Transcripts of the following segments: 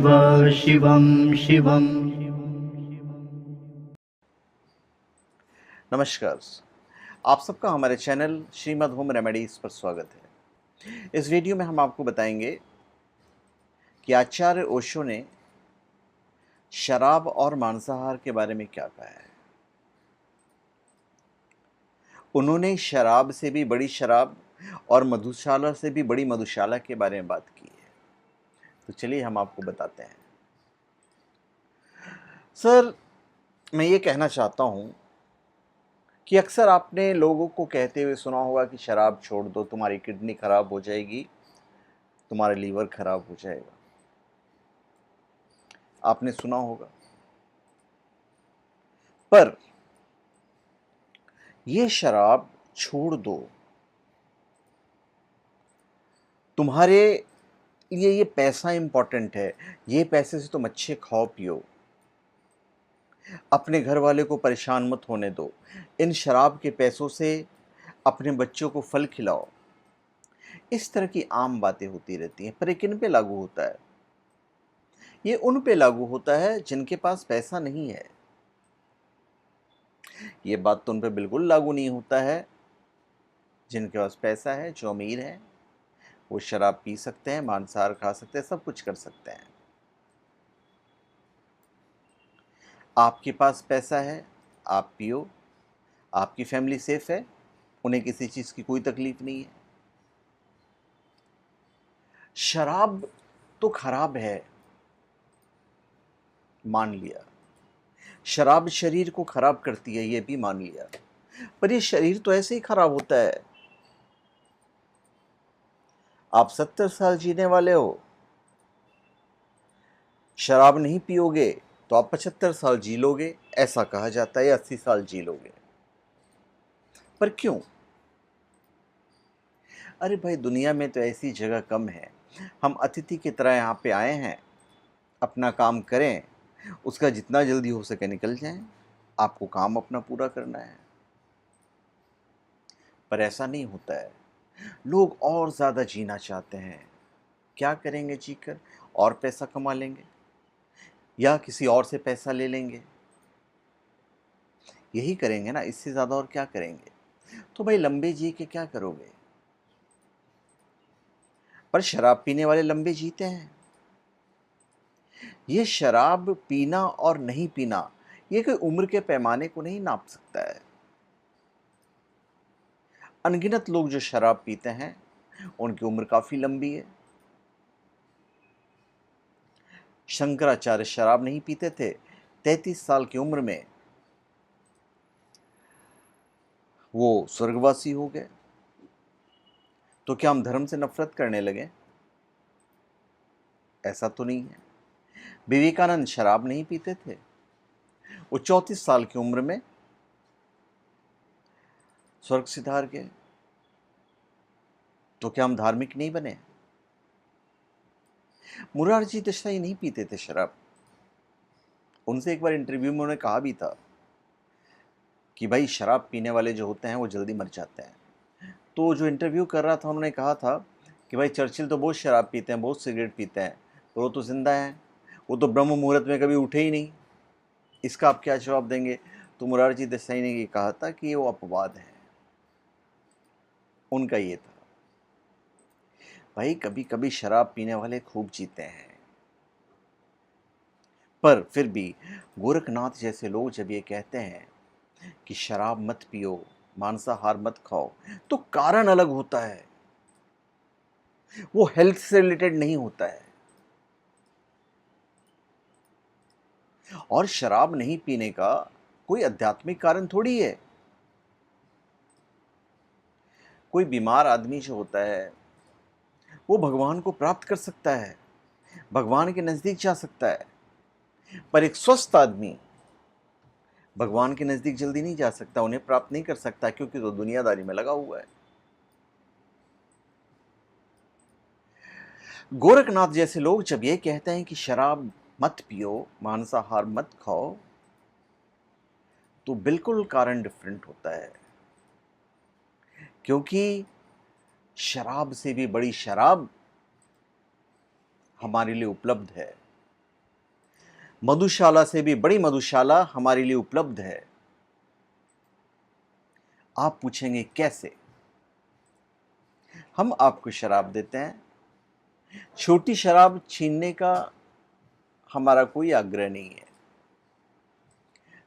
शिवं शिवं। नमस्कार। आप सबका हमारे चैनल श्रीमद होम रेमेडीज पर स्वागत है। इस वीडियो में हम आपको बताएंगे कि आचार्य ओशो ने शराब और मांसाहार के बारे में क्या कहा है। उन्होंने शराब से भी बड़ी शराब और मधुशाला से भी बड़ी मधुशाला के बारे में बात की है। तो चलिए हम आपको बताते हैं। सर, मैं ये कहना चाहता हूँ कि अक्सर आपने लोगों को कहते हुए सुना होगा कि शराब छोड़ दो, तुम्हारी किडनी खराब हो जाएगी, तुम्हारा लीवर खराब हो जाएगा। आपने सुना होगा। पर ये शराब छोड़ दो, तुम्हारे लिए ये पैसा इंपॉर्टेंट है, ये पैसे से तुम अच्छे खाओ पियो, अपने घर वाले को परेशान मत होने दो, इन शराब के पैसों से अपने बच्चों को फल खिलाओ। इस तरह की आम बातें होती रहती हैं। पर ये किन पे लागू होता है? ये उन पे लागू होता है जिनके पास पैसा नहीं है। ये बात तो उन पे बिल्कुल लागू नहीं होता है जिनके पास पैसा है, जो अमीर है। वो शराब पी सकते हैं, मांसाहार खा सकते हैं, सब कुछ कर सकते हैं। आपके पास पैसा है, आप पियो, आपकी फैमिली सेफ है, उन्हें किसी चीज़ की कोई तकलीफ नहीं है। शराब तो खराब है, मान लिया। शराब शरीर को खराब करती है, ये भी मान लिया। पर ये शरीर तो ऐसे ही खराब होता है। आप 70 साल जीने वाले हो, शराब नहीं पियोगे तो आप 75 साल जी लोगे, ऐसा कहा जाता है, 80 साल जी लोगे। पर क्यों? अरे भाई, दुनिया में तो ऐसी जगह कम है। हम अतिथि की तरह यहाँ पे आए हैं, अपना काम करें, उसका जितना जल्दी हो सके निकल जाएं। आपको काम अपना पूरा करना है। पर ऐसा नहीं होता है। लोग और ज़्यादा जीना चाहते हैं। क्या करेंगे जीकर? और पैसा कमा लेंगे या किसी और से पैसा ले लेंगे, यही करेंगे ना। इससे ज़्यादा और क्या करेंगे? तो भाई, लंबे जी के क्या करोगे? पर शराब पीने वाले लंबे जीते हैं। ये शराब पीना और नहीं पीना, ये कोई उम्र के पैमाने को नहीं नाप सकता है। अनगिनत लोग जो शराब पीते हैं उनकी उम्र काफी लंबी है। शंकराचार्य शराब नहीं पीते थे, 33 साल की उम्र में वो स्वर्गवासी हो गए। तो क्या हम धर्म से नफरत करने लगे? ऐसा तो नहीं है। विवेकानंद शराब नहीं पीते थे, वो 34 साल की उम्र में स्वर्ग सिधार गए। तो क्या हम धार्मिक नहीं बने? मुरारजी देसाई नहीं पीते थे शराब। उनसे एक बार इंटरव्यू में उन्होंने कहा भी था कि भाई, शराब पीने वाले जो होते हैं वो जल्दी मर जाते हैं। तो जो इंटरव्यू कर रहा था, उन्होंने कहा था कि भाई, चर्चिल तो बहुत शराब पीते हैं, बहुत सिगरेट पीते हैं, पर वो तो जिंदा हैं, वो तो ब्रह्म मुहूर्त में कभी उठे ही नहीं। इसका आप क्या जवाब देंगे? तो मुरारजी देसाई ने ये कहा था कि वो अपवाद है। उनका ये था। भाई, कभी कभी शराब पीने वाले खूब जीते हैं। पर फिर भी गोरखनाथ जैसे लोग जब ये कहते हैं कि शराब मत पियो, मांसाहार मत खाओ, तो कारण अलग होता है। वो हेल्थ से रिलेटेड नहीं होता है। और शराब नहीं पीने का कोई आध्यात्मिक कारण थोड़ी है। कोई बीमार आदमी जो होता है वो भगवान को प्राप्त कर सकता है, भगवान के नजदीक जा सकता है। पर एक स्वस्थ आदमी भगवान के नजदीक जल्दी नहीं जा सकता, उन्हें प्राप्त नहीं कर सकता, क्योंकि तो दुनियादारी में लगा हुआ है। गोरखनाथ जैसे लोग जब ये कहते हैं कि शराब मत पियो, मांसाहार मत खाओ, तो बिल्कुल कारण डिफरेंट होता है। क्योंकि शराब से भी बड़ी शराब हमारे लिए उपलब्ध है। मधुशाला से भी बड़ी मधुशाला हमारे लिए उपलब्ध है। आप पूछेंगे कैसे? हम आपको शराब देते हैं। छोटी शराब छीनने का हमारा कोई आग्रह नहीं है।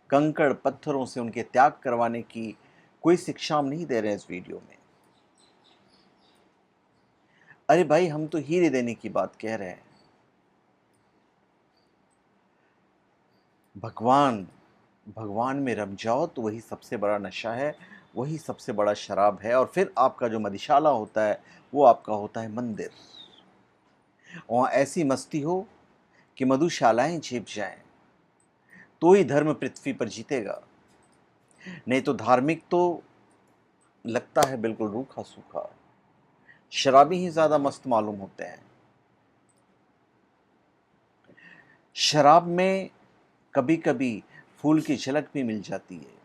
कंकड़ पत्थरों से उनके त्याग करवाने की कोई शिक्षा हम नहीं दे रहे हैं इस वीडियो में। अरे भाई, हम तो हीरे देने की बात कह रहे हैं। भगवान में रम जाओ तो वही सबसे बड़ा नशा है, वही सबसे बड़ा शराब है। और फिर आपका जो मदिशाला होता है वो आपका होता है मंदिर। वहाँ ऐसी मस्ती हो कि मधुशालाएं छिप जाएं, तो ही धर्म पृथ्वी पर जीतेगा। नहीं तो धार्मिक तो लगता है बिल्कुल रूखा सूखा। शराबी ही ज्यादा मस्त मालूम होते हैं। शराब में कभी कभी फूल की झलक भी मिल जाती है।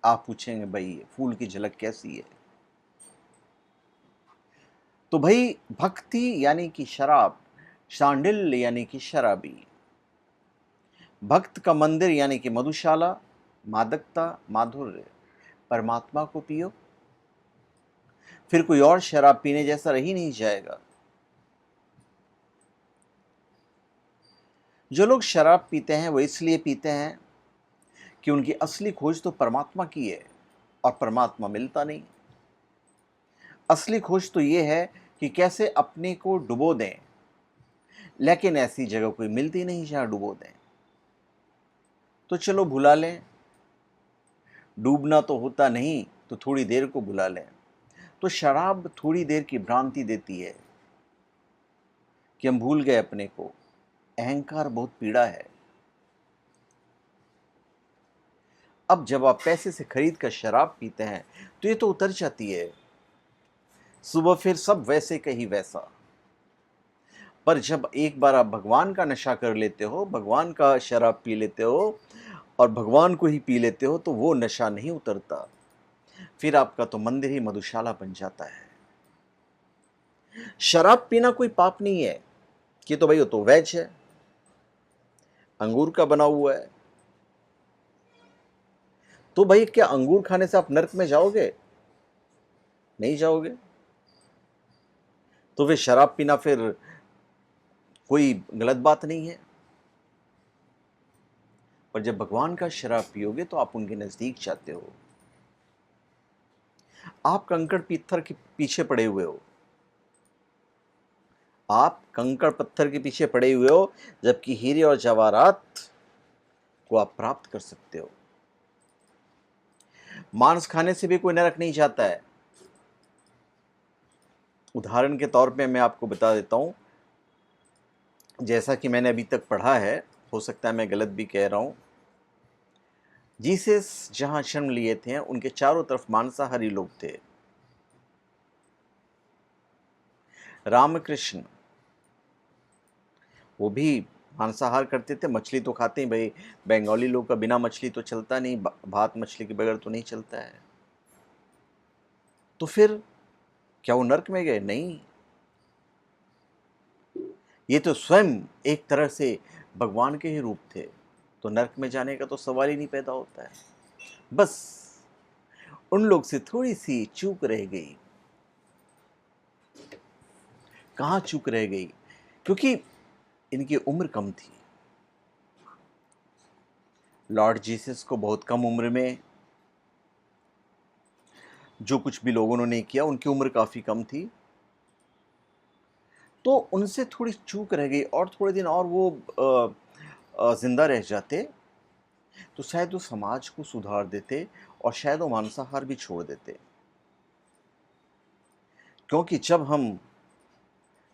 आप पूछेंगे भाई फूल की झलक कैसी है? तो भाई भक्ति यानी कि शराब, शांडिल्य यानी कि शराबी, भक्त का मंदिर यानी कि मधुशाला, मादकता माधुर्य, परमात्मा को पियो, फिर कोई और शराब पीने जैसा रही नहीं जाएगा। जो लोग शराब पीते हैं वो इसलिए पीते हैं कि उनकी असली खोज तो परमात्मा की है और परमात्मा मिलता नहीं। असली खोज तो ये है कि कैसे अपने को डुबो दें, लेकिन ऐसी जगह कोई मिलती नहीं जहां डुबो दें। तो चलो भुला लें। डूबना तो होता नहीं तो थोड़ी देर को भुला लें। तो शराब थोड़ी देर की भ्रांति देती है कि हम भूल गए अपने को। अहंकार बहुत पीड़ा है। अब जब आप पैसे से खरीद कर शराब पीते हैं तो ये तो उतर जाती है। सुबह फिर सब वैसे का ही वैसा। पर जब एक बार आप भगवान का नशा कर लेते हो, भगवान का शराब पी लेते हो और भगवान को ही पी लेते हो, तो वो नशा नहीं उतरता। फिर आपका तो मंदिर ही मधुशाला बन जाता है। शराब पीना कोई पाप नहीं है कि तो भाई वो तो वेज है, अंगूर का बना हुआ है। तो भाई क्या अंगूर खाने से आप नरक में जाओगे? नहीं जाओगे। तो फिर शराब पीना फिर कोई गलत बात नहीं है। पर जब भगवान का शराब पियोगे तो आप उनके नजदीक जाते हो। आप कंकड़ पत्थर के पीछे पड़े हुए हो। आप कंकड़ पत्थर के पीछे पड़े हुए हो, जबकि हीरे और जवाहरात को आप प्राप्त कर सकते हो। मांस खाने से भी कोई नरक नहीं जाता है। उदाहरण के तौर पे मैं आपको बता देता हूं, जैसा कि मैंने अभी तक पढ़ा है, हो सकता है मैं गलत भी कह रहा हूं। जीसस जहां जन्म लिए थे उनके चारों तरफ मांसाहारी लोग थे। रामकृष्ण वो भी मांसाहार करते थे। मछली तो खाते हैं भाई। बंगाली लोग का बिना मछली तो चलता नहीं, भात मछली के बगैर तो नहीं चलता है। तो फिर क्या वो नरक में गए? नहीं। ये तो स्वयं एक तरह से भगवान के ही रूप थे। तो नरक में जाने का तो सवाल ही नहीं पैदा होता है। बस उन लोग से थोड़ी सी चूक रह गई। कहाँ चूक रह गई? क्योंकि इनकी उम्र कम थी। लॉर्ड जीसस को बहुत कम उम्र में जो कुछ भी लोगों ने किया, उनकी उम्र काफ़ी कम थी। तो उनसे थोड़ी चूक रह गई और थोड़े दिन और वो जिंदा रह जाते तो शायद वो समाज को सुधार देते और शायद वो मांसाहार भी छोड़ देते। क्योंकि जब हम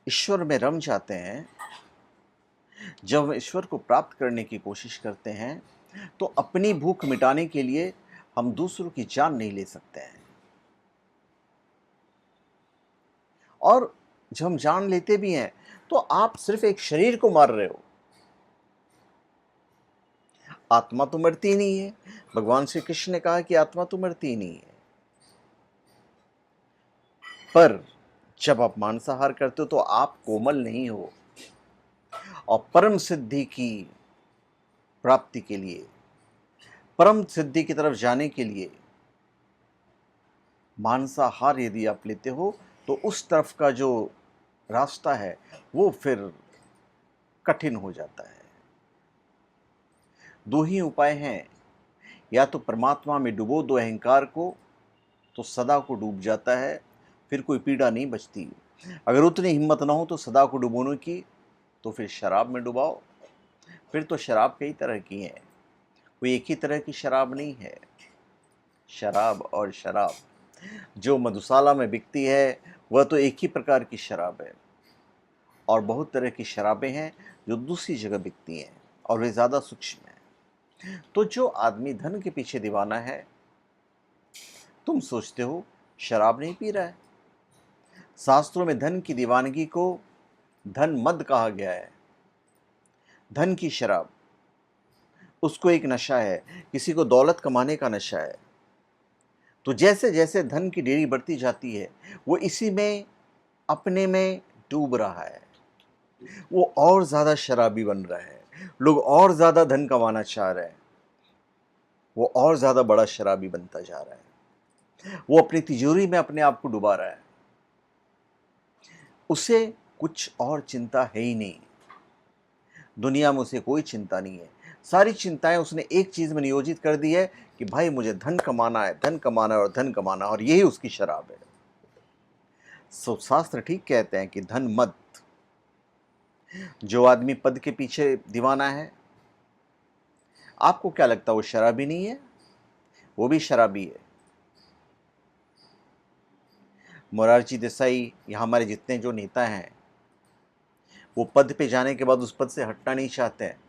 ईश्वर में रम जाते हैं, जब हम ईश्वर को प्राप्त करने की कोशिश करते हैं, तो अपनी भूख मिटाने के लिए हम दूसरों की जान नहीं ले सकते हैं। और जब हम जान लेते भी हैं तो आप सिर्फ एक शरीर को मार रहे हो, आत्मा तो मरती नहीं है। भगवान श्री कृष्ण ने कहा कि आत्मा तो मरती नहीं है। पर जब आप मांसाहार करते हो तो आप कोमल नहीं हो। और परम सिद्धि की प्राप्ति के लिए, परम सिद्धि की तरफ जाने के लिए मांसाहार यदि आप लेते हो तो उस तरफ का जो रास्ता है वो फिर कठिन हो जाता है। दो ही उपाय हैं, या तो परमात्मा में डुबो दो अहंकार को, तो सदा को डूब जाता है, फिर कोई पीड़ा नहीं बचती। अगर उतनी हिम्मत ना हो तो सदा को डुबोने की, तो फिर शराब में डुबाओ। फिर तो शराब कई तरह की हैं, कोई एक ही तरह की शराब नहीं है। शराब और शराब जो मधुशाला में बिकती है वह तो एक ही प्रकार की शराब है, और बहुत तरह की शराबें हैं जो दूसरी जगह बिकती हैं और वे ज़्यादा सूक्ष्म हैं। तो जो आदमी धन के पीछे दीवाना है, तुम सोचते हो शराब नहीं पी रहा है। शास्त्रों में धन की दीवानगी को धन मद कहा गया है। धन की शराब, उसको एक नशा है, किसी को दौलत कमाने का नशा है। तो जैसे जैसे धन की डेरी बढ़ती जाती है वो इसी में अपने में डूब रहा है, वो और ज़्यादा शराबी बन रहा है, लोग और ज़्यादा धन कमाना चाह रहे हैं, वो और ज़्यादा बड़ा शराबी बनता जा रहा है, वो अपनी तिजोरी में अपने आप को डुबा रहा है। उसे कुछ और चिंता है ही नहीं, दुनिया में उसे कोई चिंता नहीं है। सारी चिंताएं उसने एक चीज़ में नियोजित कर दी है कि भाई मुझे धन कमाना है, धन कमाना है और धन कमाना है, और यही उसकी शराब है। शास्त्र ठीक कहते हैं कि धन मद, जो आदमी पद के पीछे दीवाना है, आपको क्या लगता है वो शराबी नहीं है? वो भी शराबी है। मोरारजी देसाई या हमारे जितने जो नेता हैं, वो पद पे जाने के बाद उस पद से हटना नहीं चाहते हैं,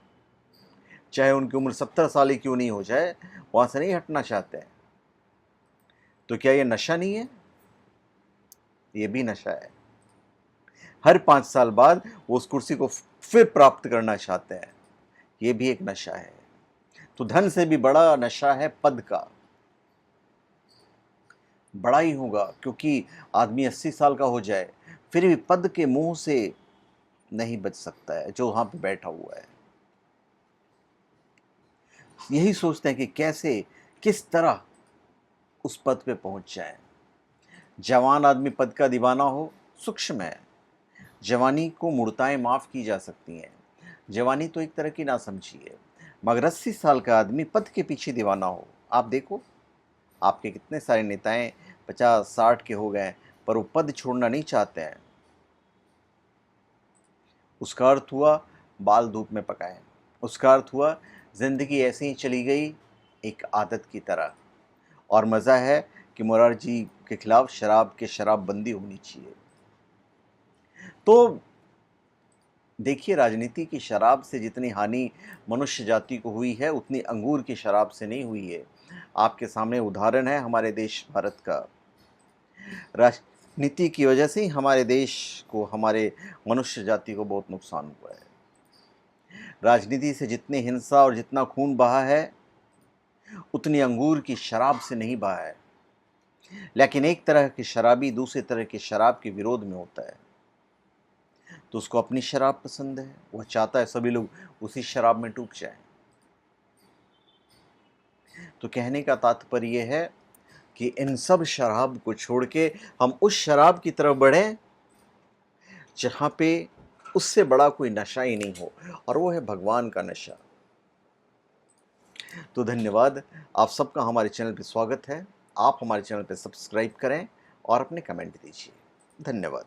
चाहे उनकी उम्र 70 साल ही क्यों नहीं हो जाए, वहां से नहीं हटना चाहते हैं। तो क्या ये नशा नहीं है? ये भी नशा है। हर 5 साल बाद वो उस कुर्सी को फिर प्राप्त करना चाहते हैं, ये भी एक नशा है। तो धन से भी बड़ा नशा है पद का। बड़ा ही होगा, क्योंकि आदमी 80 साल का हो जाए फिर भी पद के मोह से नहीं बच सकता है जो वहां पे बैठा हुआ है। यही सोचते हैं कि कैसे, किस तरह उस पद पे पहुंच जाए। जवान आदमी पद का दीवाना हो, सूक्ष्म है। जवानी को मूर्ताएं माफ की जा सकती हैं, जवानी तो एक तरह की नासमझी है। मगर 80 साल का आदमी पद के पीछे दीवाना हो, आप देखो आपके कितने सारे नेताएं 50-60 के हो गए पर वो पद छोड़ना नहीं चाहते हैं। उसका अर्थ हुआ बाल धूप में पकाएं, उसका अर्थ हुआ जिंदगी ऐसे ही चली गई एक आदत की तरह। और मज़ा है कि मोरारजी के खिलाफ शराब के शराबबंदी होनी चाहिए। तो देखिए, राजनीति की शराब से जितनी हानि मनुष्य जाति को हुई है उतनी अंगूर की शराब से नहीं हुई है। आपके सामने उदाहरण है हमारे देश भारत का। राजनीति की वजह से ही हमारे देश को, हमारे मनुष्य जाति को बहुत नुकसान हुआ है। राजनीति से जितनी हिंसा और जितना खून बहा है उतनी अंगूर की शराब से नहीं बहा है। लेकिन एक तरह की शराबी दूसरे तरह की शराब के विरोध में होता है, तो उसको अपनी शराब पसंद है, वह चाहता है सभी लोग उसी शराब में डूब जाएं। तो कहने का तात्पर्य यह है कि इन सब शराब को छोड़ के हम उस शराब की तरफ बढ़ें जहां पे उससे बड़ा कोई नशा ही नहीं हो, और वो है भगवान का नशा। तो धन्यवाद, आप सबका हमारे चैनल पे स्वागत है। आप हमारे चैनल पे सब्सक्राइब करें और अपने कमेंट दीजिए। धन्यवाद।